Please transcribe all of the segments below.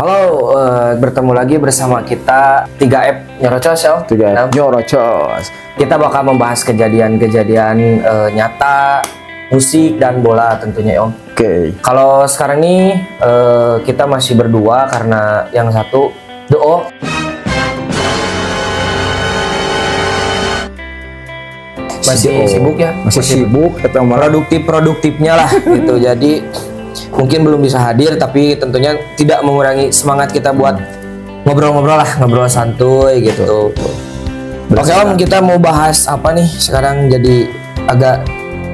Halo, bertemu lagi bersama kita 3F Nyorocos ya. 3F Nyorocos. Kita bakal membahas kejadian-kejadian nyata, musik dan bola tentunya Om. Oke. Kalau sekarang nih kita masih berdua karena yang satu Doo masih sibuk ya. Masih sibuk atau produktifnya lah gitu. Jadi mungkin belum bisa hadir, tapi tentunya tidak mengurangi semangat kita buat ngobrol-ngobrol lah, ngobrol santuy gitu. Oke Om, kita mau bahas apa nih sekarang? Jadi agak,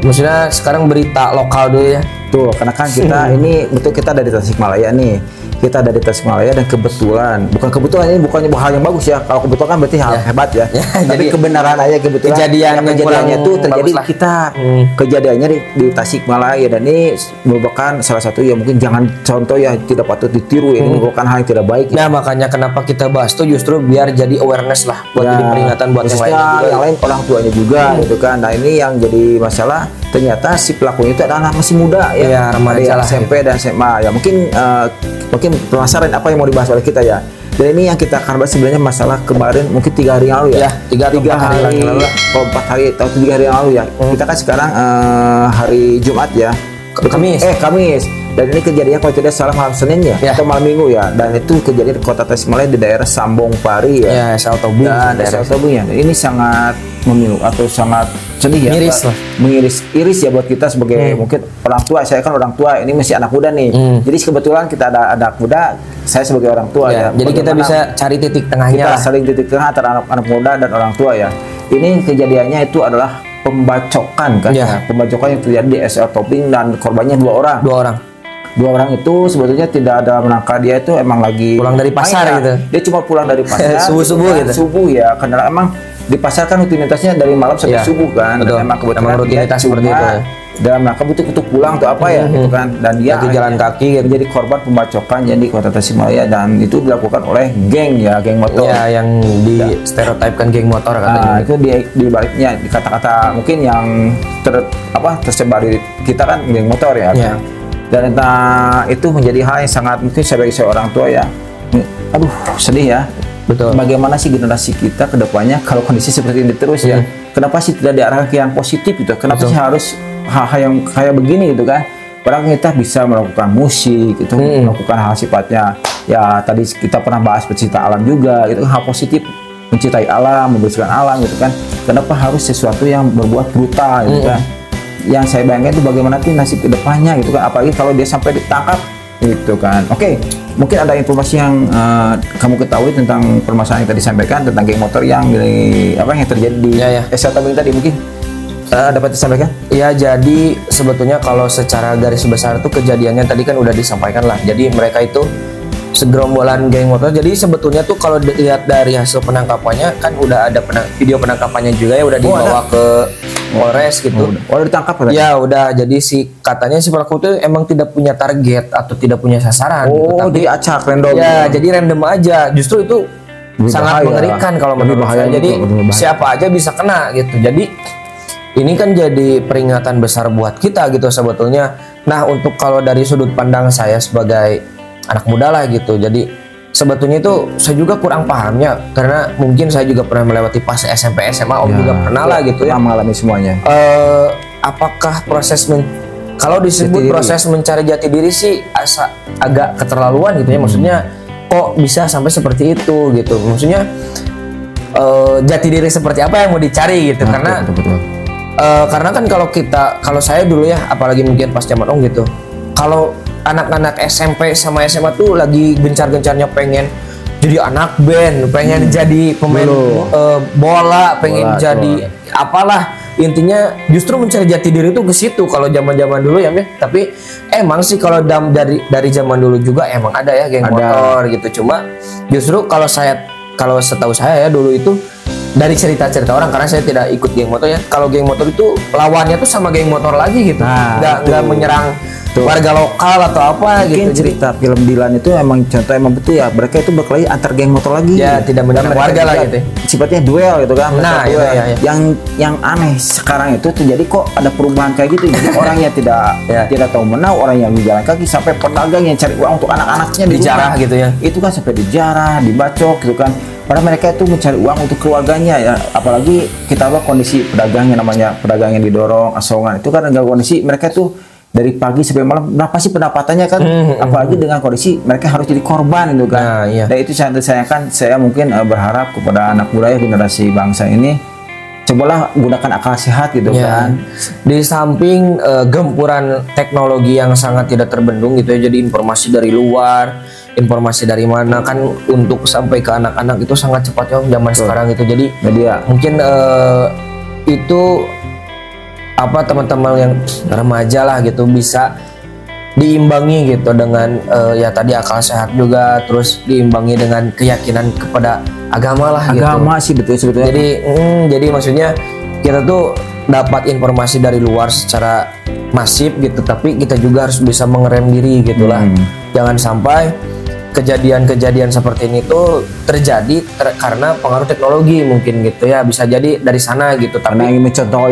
maksudnya sekarang berita lokal dulu ya. Tuh, karena kan kita ini betul kita dari Tasikmalaya nih. Kita dari Tasikmalaya dan bukan kebetulan ini bukannya hal yang bagus ya. Kalau kebetulan kan berarti hal hebat ya. Tapi jadi kebenaran aja kebetulan. Kejadiannya itu terjadi di kita. Kejadiannya di Tasikmalaya dan ini merupakan salah satu yang mungkin jangan contoh ya, tidak patut ditiru. Ini merupakan hal yang tidak baik. Nah, makanya kenapa kita bahas tuh justru biar jadi awareness lah, buat jadi peringatan buat yang lain juga. Yang lain orang tuanya juga gitu kan. Nah, ini yang jadi masalah, ternyata si pelakunya itu adalah anak masih muda ya, remaja lah, SMP dan SMA ya. Mungkin penasaran apa yang mau dibahas oleh kita ya. Dan ini yang kita akan bahas sebenarnya masalah kemarin, mungkin 3 hari yang lalu ya. 3 hari lalu, 4 hari atau 3 hari yang lalu ya. Kita kan sekarang hari Jumat ya. Kamis. Dan ini kejadiannya kalau tidak salah malam Senin ya, atau malam Minggu ya. Dan itu kejadian di Kota Tasikmalaya di daerah Sambong Pari ya. Ya, Sel Tobing. Daerah Tobing ya. Ini sangat memilu atau sangat sedih ya. Iris ya buat kita sebagai mungkin orang tua. Saya kan orang tua, ini masih anak muda nih. Jadi kebetulan kita ada anak muda, saya sebagai orang tua ya. Jadi kita bisa cari titik tengahnya. Kita saling titik tengah antara anak muda dan orang tua ya. Ini kejadiannya itu adalah pembacokan kan. Pembacokan yang terjadi di SL Tobing dan korbannya 2 orang. 2 orang itu sebetulnya tidak ada menangka, dia itu emang lagi pulang dari pasar gitu. Dia cuma pulang dari pasar subuh gitu. Subuh ya, karena emang di pasar kan rutinitasnya dari malam sampai subuh kan. Betul. Emang kebetulan rutinitas seperti itu. Dalam rangka untuk pulang atau apa ya gitu kan. Dan dia jalan kaki gitu. Menjadi korban pembacokan jadi Kota Tasikmalaya, dan itu dilakukan oleh geng motor. Ya, yang di stereotipkan geng motor katanya. Itu di baliknya di kata-kata mungkin yang tersebar di kita kan geng motor ya. Dan itu menjadi hal yang sangat mungkin sebagai seorang tua ya, aduh sedih ya. Betul. Bagaimana sih generasi kita ke depannya kalau kondisi seperti ini terus ya? Kenapa sih tidak diarahkan ke yang positif gitu? Kenapa sih harus hal-hal yang kayak begini gitu kan? Padahal kita bisa melakukan musik itu, melakukan hal sifatnya ya, tadi kita pernah bahas pecinta alam juga, itu hal positif, mencintai alam, membersihkan alam gitu kan. Kenapa harus sesuatu yang berbuat brutal gitu kan? Yang saya bayangkan itu bagaimana tuh nasib kedepannya gitu kan, apalagi kalau dia sampai ditangkap gitu kan. Oke, mungkin ada informasi yang kamu ketahui tentang permasalahan yang tadi disampaikan tentang geng motor yang terjadi di SL Tobing tadi, mungkin dapat disampaikan? Ya, jadi sebetulnya kalau secara garis besar tuh kejadiannya tadi kan udah disampaikan lah. Jadi mereka itu segerombolan geng motor. Jadi sebetulnya tuh kalau dilihat dari hasil penangkapannya kan udah ada video penangkapannya juga ya, udah dibawa ke Polres gitu. Udah ditangkap kan? Ya udah. Jadi katanya si pelaku itu emang tidak punya target atau tidak punya sasaran. Jadi acak random. Ya, jadi random aja. Justru itu sangat mengerikan kalau menurut saya. Jadi siapa aja bisa kena gitu. Jadi ini kan jadi peringatan besar buat kita gitu sebetulnya. Nah, untuk kalau dari sudut pandang saya sebagai anak muda lah gitu, jadi sebetulnya itu saya juga kurang pahamnya, karena mungkin saya juga pernah melewati fase SMP SMA, Om juga pernah lah gitu ya, mengalami semuanya. Apakah proses kalau disebut proses mencari jati diri sih agak keterlaluan gitu ya, maksudnya kok bisa sampai seperti itu gitu, maksudnya jati diri seperti apa yang mau dicari gitu, karena karena kan kalau saya dulu ya, apalagi mungkin pas zaman Om gitu, kalau anak-anak SMP sama SMA tuh lagi gencar-gencarnya pengen jadi anak band, pengen jadi pemain bola, pengen jadi apalah, intinya justru mencari jati diri itu ke situ kalau zaman-zaman dulu ya. Tapi emang sih kalau dari zaman dulu juga emang ada ya geng motor gitu. Cuma justru kalau setahu saya ya dulu itu dari cerita-cerita orang, karena saya tidak ikut geng motor ya. Kalau geng motor itu lawannya tuh sama geng motor lagi gitu. Nggak menyerang warga lokal atau apa mungkin gitu. cerita film Dilan itu emang contoh emang betul ya, mereka itu berkelahi antar geng motor lagi Ya, tidak menyerang warga lah gitu. Sifatnya duel gitu kan. Nah, duel. iya. Yang aneh sekarang itu terjadi kok ada perubahan kayak gitu. Jadi orangnya tidak tahu menau, orang yang berjalan kaki sampai pedagang yang cari uang untuk anak-anaknya dijarah gitu ya. Itu kan sampai dijarah, dibacok gitu kan. Padahal mereka itu mencari uang untuk keluarganya ya. Apalagi kita tahu kondisi pedagangnya, namanya pedagang yang didorong, asongan. Itu kan enggak kondisi mereka tuh dari pagi sampai malam, berapa sih pendapatannya kan? Apalagi dengan kondisi mereka harus jadi korban gitu kan. Nah, iya. Dan itu saya mungkin berharap kepada anak muda ya, generasi bangsa ini, cobalah gunakan akal sehat gitu kan. Di samping gempuran teknologi yang sangat tidak terbendung gitu ya, jadi informasi dari luar, informasi dari mana kan untuk sampai ke anak-anak itu sangat cepat ya zaman sekarang itu. Jadi media mungkin itu apa teman-teman yang remaja lah gitu bisa diimbangi gitu dengan ya tadi akal sehat juga, terus diimbangi dengan keyakinan kepada agama lah gitu. Agama sih betul sebetulnya. Jadi maksudnya kita tuh dapat informasi dari luar secara masif gitu, tapi kita juga harus bisa mengerem diri gitulah. Jangan sampai kejadian-kejadian seperti ini tuh terjadi karena pengaruh teknologi mungkin gitu ya, bisa jadi dari sana gitu. Tapi karena ingin mencontoh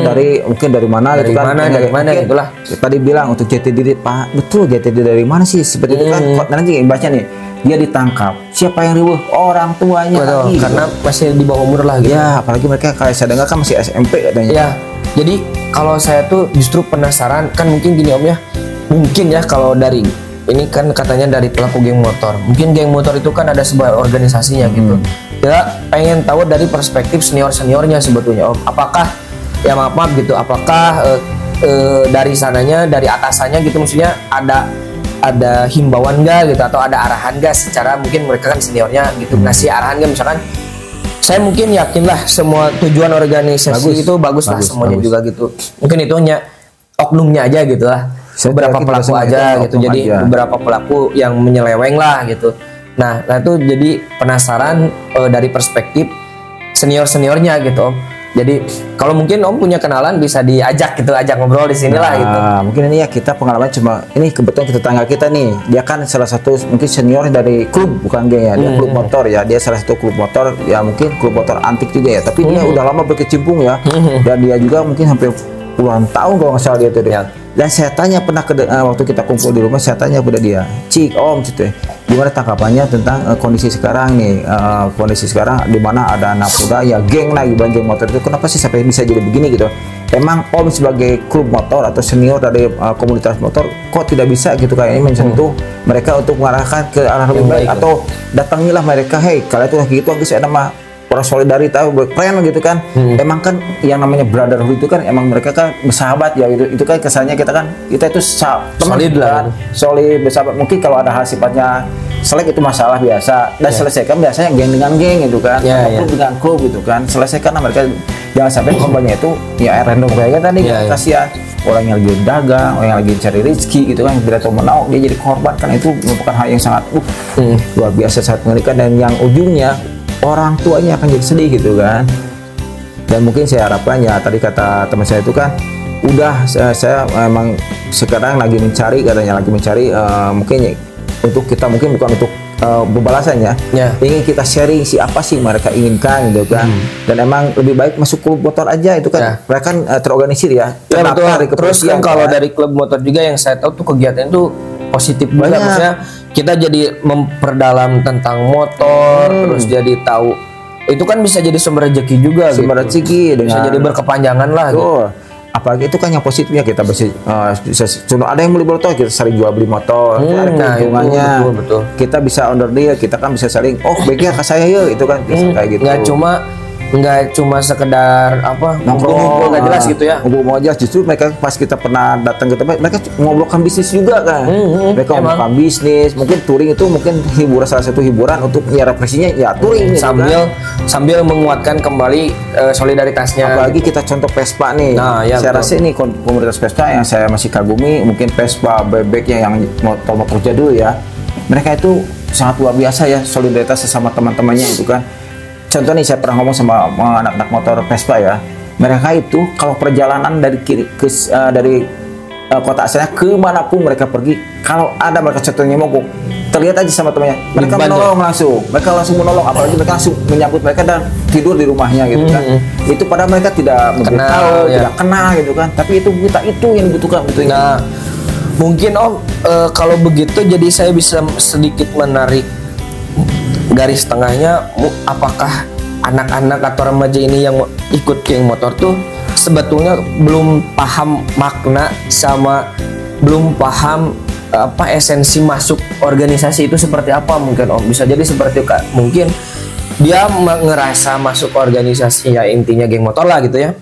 dari mungkin dari mana dari gitu kan, dari mana gitulah. Tadi bilang untuk jati diri, Pak, betul jati diri dari mana sih seperti itu kan. Nanti baca nih, dia ditangkap, siapa yang ribuh? Orang tuanya. Betul, lagi karena gitu. masih di bawah umur lah gitu ya. Apalagi mereka kayak saya dengar kan masih SMP katanya ya. Jadi kalau saya tuh justru penasaran, kan mungkin gini Om ya, mungkin ya kalau dari ini kan katanya dari pelaku geng motor. Mungkin geng motor itu kan ada sebuah organisasinya gitu. Kita pengen tahu dari perspektif senior-seniornya sebetulnya Om. Apakah ya maaf gitu, apakah dari sananya, dari atasannya gitu, maksudnya ada himbauan nggak gitu, atau ada arahan nggak secara mungkin mereka kan seniornya gitu, ngasih arahan nggak, misalkan saya mungkin yakin lah semua tujuan organisasi itu bagus lah semuanya juga gitu. Mungkin itu hanya oknumnya aja gitu lah. Beberapa pelaku aja gitu, jadi beberapa pelaku yang menyeleweng lah gitu. Nah itu jadi penasaran dari perspektif seniornya gitu Om. Jadi kalau mungkin Om punya kenalan bisa diajak gitu, ajak ngobrol di sini lah gitu. Mungkin ini ya kita pengalaman cuma ini kebetulan tetangga kita nih, dia kan salah satu mungkin senior dari klub, bukan geng ya, dia klub motor ya, dia salah satu klub motor ya, mungkin klub motor antik juga ya, tapi dia udah lama berkecimpung ya, dan dia juga mungkin hampir puluhan tahun kalau nggak salah dia tuh. Dan saya tanya pernah waktu kita kumpul di rumah, saya tanya pada dia, Cik Om gitu, gimana tanggapannya tentang kondisi sekarang nih, kondisi sekarang di mana ada anak muda ya geng lagi, geng motor itu kenapa sih sampai bisa jadi begini gitu? Emang Om sebagai klub motor atau senior dari komunitas motor kok tidak bisa gitu kayaknya menyentuh mereka untuk mengarahkan ke arah lebih baik, atau datangilah mereka, hei kalian tuh kayak gitu, saya nama solidaritas keren gitu kan. Emang kan yang namanya brotherhood itu kan emang mereka kan bersahabat ya gitu. Itu kan kesannya kita itu teman kan, solid bersahabat. Mungkin kalau ada hal sifatnya selek itu masalah biasa dan selesaikan biasanya geng dengan geng gitu kan, klub dengan klub gitu kan, selesaikan mereka. Jangan sampai korbannya itu ya random kayak tadi, kasihan orang yang lagi dagang, orang yang lagi cari rezeki gitu kan, tidak tahu menau dia jadi korban kan, itu merupakan hal yang sangat luar biasa, sangat mengerikan, dan yang ujungnya orang tuanya akan jadi sedih gitu kan. Dan mungkin saya harapkan ya, tadi kata teman saya itu kan udah saya memang sekarang lagi mencari, katanya lagi mencari mungkin untuk kita, mungkin bukan untuk pembalasannya, ingin kita sharing apa sih mereka inginkan gitu kan. Dan emang lebih baik masuk klub motor aja itu kan, mereka kan terorganisir ya. Betul. Terus kan kalau dari klub motor juga yang saya tahu tuh kegiatan itu positif banget, maksudnya kita jadi memperdalam tentang motor, terus jadi tahu itu kan bisa jadi sumber rezeki juga, sumber rezeki bisa jadi berkepanjangan lah gitu. Apalagi itu kan yang positifnya, kita bisa contoh ada yang beli motor, kita saling jual beli motor, ada keuntungannya, betul. Kita bisa under deal, kita kan bisa saling, oh baiknya ke saya ya, itu kan bisa kayak gitu. Nggak cuma sekedar apa ngobrol nggak jelas gitu ya, ngobrol aja. Justru mereka pas kita pernah datang ke tempat, mereka ngobrolkan bisnis juga kan. Mereka ngobrolkan bisnis, mungkin touring itu mungkin hiburan, salah satu hiburan untuk ya refleksinya ya touring sambil menguatkan kembali solidaritasnya. Apalagi kita contoh Vespa nih, saya rasa ini komunitas Vespa yang saya masih kagumi, mungkin Vespa bebeknya yang motor-motor jadul ya, mereka itu sangat luar biasa ya, solidaritas sesama teman-temannya itu kan. Contoh nih, saya pernah ngomong sama anak-anak motor Vespa ya, mereka itu kalau perjalanan dari kota asalnya, kemanapun mereka pergi, kalau ada mereka contohnya mogok, terlihat aja sama temannya, mereka menolong langsung, mereka langsung menolong, apalagi mereka langsung menyambut mereka dan tidur di rumahnya gitu kan. Itu padahal mereka tidak kenal, tidak kenal gitu kan, tapi itu kita itu yang dibutuhkan betulnya. Nah, mungkin Om kalau begitu jadi saya bisa sedikit menarik garis tengahnya, apakah anak-anak atau remaja ini yang ikut geng motor tuh sebetulnya belum paham makna sama belum paham apa esensi masuk organisasi itu seperti apa, mungkin Om bisa jadi seperti mungkin dia ngerasa masuk organisasi ya intinya geng motor lah gitu ya,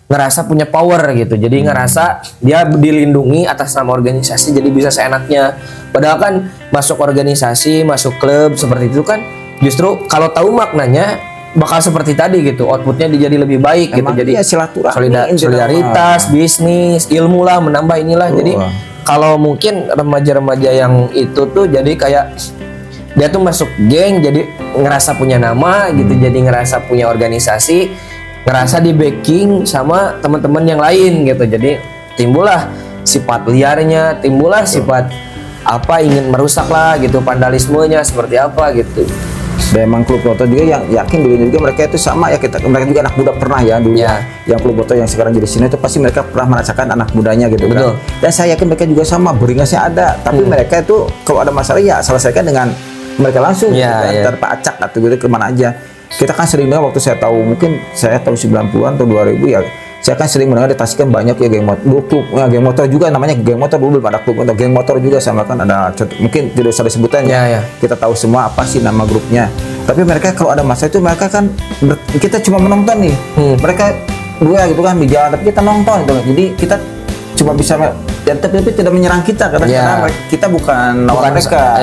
ngerasa punya power gitu, jadi ngerasa dia dilindungi atas nama organisasi jadi bisa seenaknya, padahal kan masuk organisasi, masuk klub seperti itu kan justru kalau tahu maknanya bakal seperti tadi gitu, outputnya jadi lebih baik. Emang gitu, jadi ya silaturahmi, solidaritas, bisnis, ilmu lah, menambah inilah. Jadi kalau mungkin remaja-remaja yang itu tuh jadi kayak dia tuh masuk geng jadi ngerasa punya nama gitu, jadi ngerasa punya organisasi, ngerasa di backing sama teman-teman yang lain gitu, jadi timbullah sifat liarnya, timbullah sifat apa ingin merusak lah gitu, vandalismenya seperti apa gitu. Dan emang klub motor juga yang yakin dulu juga mereka itu sama ya, mereka juga anak muda pernah ya dulu yang klub motor yang sekarang jadi sini itu pasti mereka pernah merasakan anak mudanya gitu. Betul. Kan. Dan saya yakin mereka juga sama, beringasnya ada, tapi mereka itu kalau ada masalah ya selesaikan dengan mereka langsung gitu kan, tanpa acak atau gitu kemana aja. Kita kan sering dengar waktu saya tahu, mungkin saya tahu 90-an atau 2000 ya, saya kan sering mendengar di Tasik kan banyak ya geng motor, klub ya, geng motor juga namanya geng motor, dulu belum ada klub motor, geng motor juga sama kan ada contoh, mungkin tidak usah disebutannya, kita tahu semua apa sih nama grupnya. Tapi mereka kalau ada masalah itu mereka kan kita cuma menonton nih, mereka dua gitu kan di jalan, tapi kita nonton gitu, jadi kita cuma bisa dan tapi tidak menyerang kita karena kita bukan lawan mereka.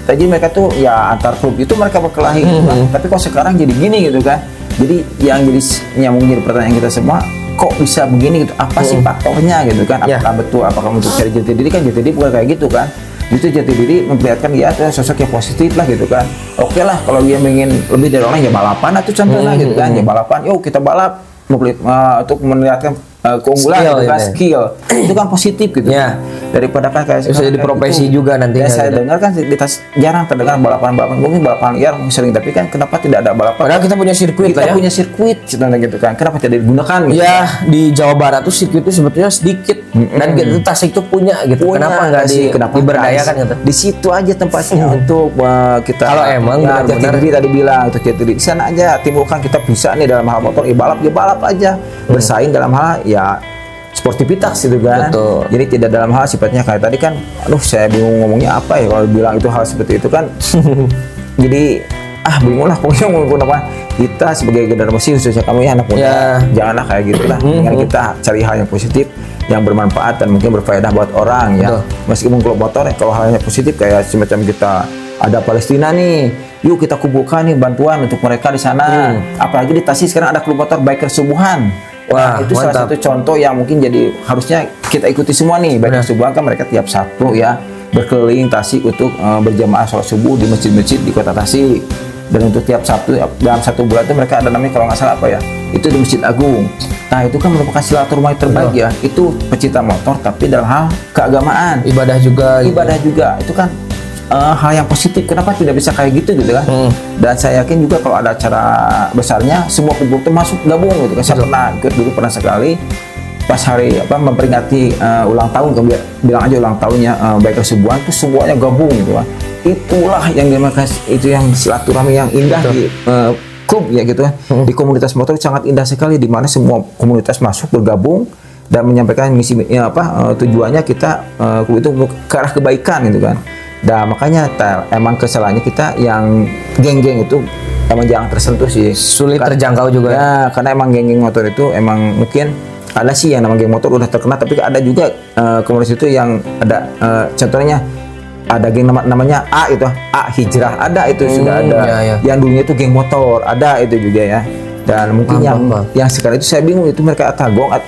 Jadi mereka tuh ya antar klub itu mereka berkelahi gitu kan. Tapi kok sekarang jadi gini gitu kan. Jadi yang jadi nyambung jadi pertanyaan kita semua, kok bisa begini gitu, apa sih faktornya gitu kan, apakah betul, apakah untuk cari jati diri kan, jati diri bukan kayak gitu kan, itu jati diri memperlihatkan dia sosok yang positif lah gitu kan. Oke lah kalau dia ingin lebih dari orang ya balapan atau contohnya gitu kan, ya balapan, yuk kita balap untuk melihatkan keunggulan skill, gitu kan, skill itu kan positif gitu daripada kan kayak bisa jadi profesi itu, juga nanti ya saya dengar kan jarang terdengar balapan mungkin balapan liar sering, tapi kan kenapa tidak ada balapan, padahal kita punya sirkuit, kita punya sirkuit gitu kan, kenapa tidak digunakan gitu ya kan? Di Jawa Barat tuh sirkuit itu sebetulnya sedikit dan gitu Tasik tuh punya gitu, kenapa nggak diberdayakan gitu, di situ aja tempatnya untuk kita kalau emang jati diri tadi bilang itu jati diri di sana aja, timbulkan kita bisa nih dalam hal motor balap aja, bersaing dalam hal ya sportivitas gitu kan. Betul. Jadi tidak dalam hal sifatnya kayak tadi kan, aduh saya bingung ngomongnya apa ya kalau bilang itu hal seperti itu kan. Jadi bingung lah pokoknya ngomong apa, kita sebagai generasi khususnya kamu ya anak muda janganlah kayak gitulah, dengan kita cari hal yang positif yang bermanfaat dan mungkin berfaedah buat orang. Ya meskipun klub motor kalau halnya positif kayak semacam kita ada Palestina nih, yuk kita kumpulkan nih bantuan untuk mereka di sana. Apalagi di Tasik sekarang ada klub motor biker subuhan. Wah, itu mantap. Salah satu contoh yang mungkin jadi harusnya kita ikuti semua nih. Biker subuhan kan mereka tiap Sabtu ya berkeliling Tasik untuk berjamaah sholat subuh di masjid-masjid di kota Tasik. Dan untuk tiap Sabtu dalam satu bulan itu mereka ada namanya kalau nggak salah apa ya, itu di Masjid Agung. Nah itu kan merupakan silaturahmi terbaik ya. Itu pecinta motor tapi dalam hal keagamaan, ibadah juga itu kan hal yang positif. Kenapa tidak bisa kayak gitu kan? Dan saya yakin juga kalau ada acara besarnya semua kumpul itu masuk gabung gitu kan. Saya pernah ikut dulu, pernah sekali pas hari memperingati ulang tahun, bilang aja ulang tahunnya biker subuhan tuh semuanya gabung gitu kan. Itulah yang dimaksud, itu yang silaturahmi yang indah di klub ya gitu kan. Di komunitas motor sangat indah sekali, di mana semua komunitas masuk bergabung dan menyampaikan misi tujuannya kita klub itu ke arah kebaikan gitu kan. Dan makanya emang kesalahannya kita yang geng-geng itu emang jangan tersentuh sih, sulit terjangkau juga ya, karena emang geng-geng motor itu emang mungkin ada sih yang namanya geng motor udah terkenal, tapi ada juga komunitas itu yang ada contohnya ada geng namanya A itu A Hijrah, ada itu sudah ada yang dulunya itu geng motor, ada itu juga ya. Dan mungkin yang sekarang itu saya bingung itu mereka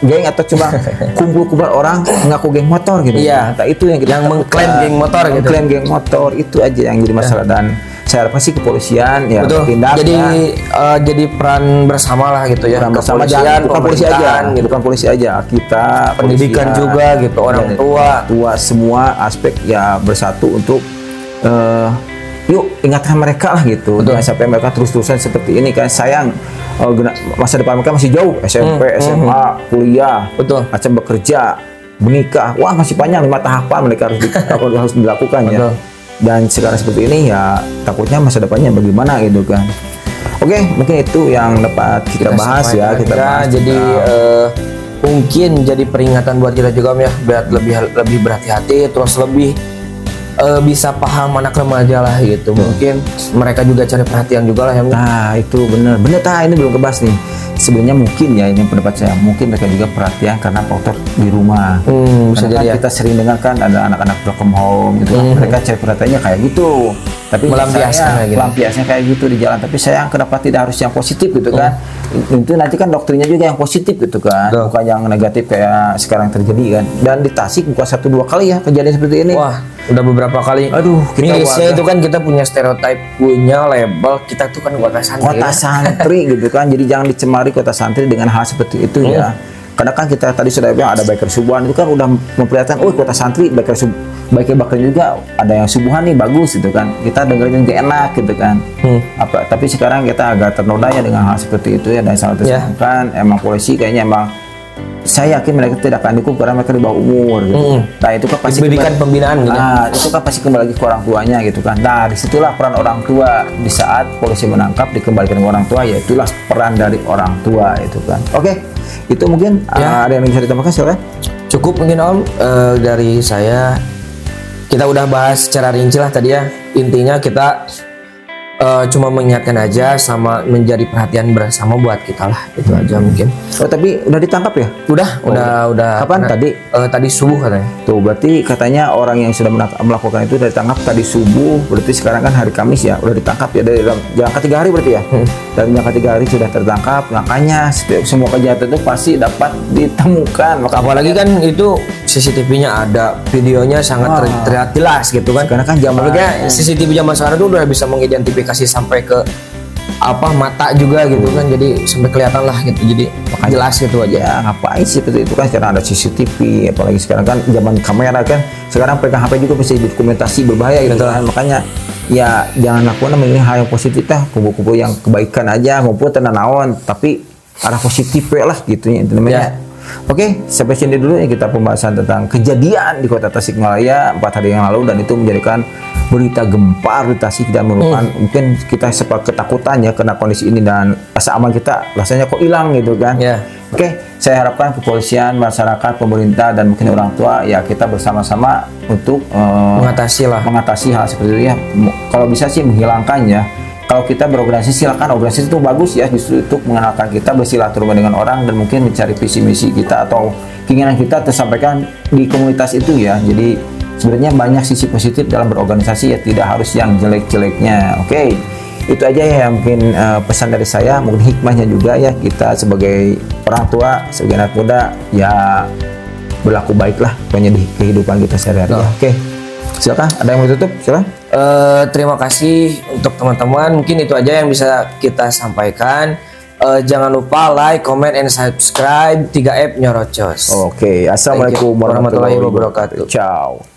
geng atau cuma kumpul-kumpul orang ngaku geng motor gitu. Iya. Nah, itu yang kita mengklaim geng motor gitu. Mengklaim geng motor itu aja yang jadi masalah. Dan saya harapkan sih kepolisian ya betul. bertindak. Jadi peran bersama lah gitu ya. Peran bersama, bukan polisi aja, gitu. Bukan polisi aja, kita pendidikan juga gitu, orang tua semua aspek ya bersatu untuk yuk ingatkan mereka lah gitu. Jangan sampai mereka terus-terusan seperti ini kan, sayang masa depan mereka masih jauh, SMP, SMA, kuliah, betul, macam bekerja, menikah, wah masih panjang 5 tahapan mereka harus dilakukan ya. Dan sekarang seperti ini ya takutnya masa depannya bagaimana gitu kan. Oke, mungkin itu yang dapat kita bahas ya. Kita bahas jadi mungkin jadi peringatan buat kita juga ya, biar lebih berhati-hati, terus lebih bisa paham anak remaja lah gitu. Mungkin mereka juga cari perhatian juga lah ya. Nah itu bener ini belum kebahas nih. Sebenarnya mungkin ya, ini pendapat saya, mungkin mereka juga perhatian karena faktor di rumah. Bisa jadi kan kita sering dengar kan ada anak-anak broken home gitu, mereka cari perhatiannya kayak gitu. Tapi melampiasnya kayak gitu di jalan. Tapi sayang kenapa tidak harus yang positif gitu kan? Itu nanti kan dokternya juga yang positif gitu kan, bukan yang negatif kayak sekarang terjadi kan. Dan di Tasik bukan 1-2 kali ya kejadian seperti ini. Wah, udah beberapa kali. Aduh, mirisnya itu kan kita punya stereotip, punya label kita tuh kan kota santri gitu kan. Jadi jangan dicemari kota santri dengan hal seperti itu ya. Karena kan kita tadi sudah bilang ada biker subuhan, itu kan udah memperlihatkan, oh kota santri biker juga ada yang subuhan nih bagus gitu kan. Kita dengerin gak enak gitu kan. Tapi sekarang kita agak ternoda ya dengan hal seperti itu ya, dan sangat disayangkan. Emang polisi kayaknya emang, saya yakin mereka tidak akan dihukum karena mereka di bawah umur gitu. Nah itu kan pasti pembinaan gitu. Nah itu kan pasti kembali lagi ke orang tuanya gitu kan. Nah disitulah peran orang tua di saat polisi menangkap dikembalikan ke orang tua, ya itulah peran dari orang tua itu kan. Oke, itu mungkin ada yang bisa ditambahkan silakan. Cukup mungkin Om, dari saya kita udah bahas secara rinci lah tadi ya. Intinya kita cuma mengingatkan aja sama menjadi perhatian bersama buat kita lah, itu aja mungkin. Oh tapi udah ditangkap ya? Udah. Kapan tadi? Tadi subuh katanya. Tuh berarti katanya orang yang sudah melakukan itu udah ditangkap tadi subuh. Berarti sekarang kan hari Kamis ya, udah ditangkap ya dari jangka 3 hari berarti ya. Dalam jangka 3 hari sudah tertangkap. Makanya semua kejahatan itu pasti dapat ditemukan. Apalagi kan itu CCTV-nya ada, videonya sangat terlihat jelas gitu kan. Karena kan CCTV zaman sekarang tuh udah bisa mengidentifikasi sampai ke mata juga gitu kan, jadi sampai kelihatan lah gitu, jadi jelas gitu aja. Ya ngapain sih seperti itu kan, sekarang ada CCTV, apalagi sekarang kan zaman kamera kan, sekarang pegang HP juga bisa dokumentasi berbahaya gitu kan. Makanya ya jangan lakukan namanya hal yang positif lah, kubu-kubu yang kebaikan aja maupun tenanawan, tapi arah positif lah gitu ya namanya. Oke, sampai sini dulu ya kita pembahasan tentang kejadian di Kota Tasikmalaya 4 hari yang lalu, dan itu menjadikan berita gempar di Tasik dan merupakan mungkin kita sempat ketakutan ya karena kondisi ini, dan rasa aman kita rasanya kok hilang gitu kan. Oke, saya harapkan kepolisian, masyarakat, pemerintah, dan mungkin orang tua ya kita bersama-sama untuk mengatasi hal seperti itu ya. Kalau bisa sih menghilangkan ya. Kalau kita berorganisasi, silakan, organisasi itu bagus ya, justru untuk mengenalkan kita bersilaturahmi dengan orang dan mungkin mencari visi misi kita atau keinginan kita tersampaikan di komunitas itu ya. Jadi sebenarnya banyak sisi positif dalam berorganisasi ya, tidak harus yang jelek-jeleknya. Oke, itu aja ya mungkin pesan dari saya, mungkin hikmahnya juga ya, kita sebagai orang tua, sebagai anak muda ya berlaku baiklah pokoknya di kehidupan kita sehari-hari. Oke. Silakan, ada yang mau tutup? Silakan. Terima kasih untuk teman-teman. Mungkin itu aja yang bisa kita sampaikan. Jangan lupa like, comment, and subscribe 3F Nyorocos. Oke, assalamualaikum warahmatullahi wabarakatuh. Ciao.